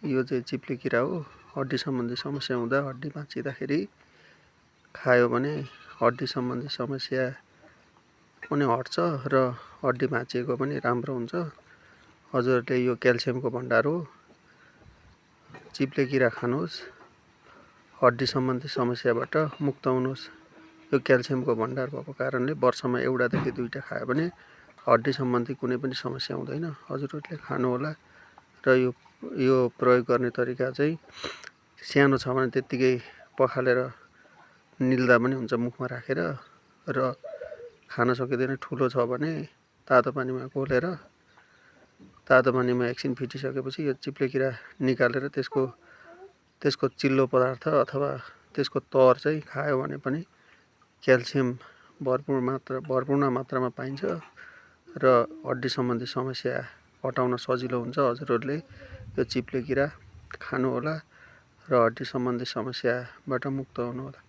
यो चाहिँ चिप्ले किरा हो। हड्डी सम्बन्धी समस्या हुँदा हड्डी भाँचिँदाखेरि खायो भने हड्डी सम्बन्धी समस्या पनि हट्छ र हड्डी भाँचिएको पनि राम्रो हुन्छ। हजुरहरूले यो क्याल्सियमको भण्डार हो, चिप्ले किरा खानुहोस्, हड्डी सम्बन्धी समस्याबाट मुक्त हुनुहोस्। यो क्याल्सियमको भण्डार भएको कारणले वर्षमा एउटादेखि दुईटा खायो भने हड्डी सम्बन्धी कुनै पनि समस्या हुँदैन। हजुरहरूले खानुहोला। र यो प्रयोग गर्ने तरिका चाहिँ सानो छ भने त्यत्तिकै पखालेर निल्दा पनि हुन्छ मुखमा राखेर, र खान सकिँदैन ठुलो छ भने तातो पानीमा घोलेर तातो पानीमा एकछिन फिटिसकेपछि यो चिप्ले किरा निकालेर त्यसको चिल्लो पदार्थ अथवा त्यसको तर चाहिँ खायो भने पनि क्याल्सियम भरपूर्ण मात्रामा पाइन्छ र हड्डी सम्बन्धी समस्या हटाउन सजिलो हुन्छ। हजुरहरूले यो चिप्ले किरा खानुहोला र हड्डी सम्बन्धी समस्याबाट मुक्त हुनुहोला।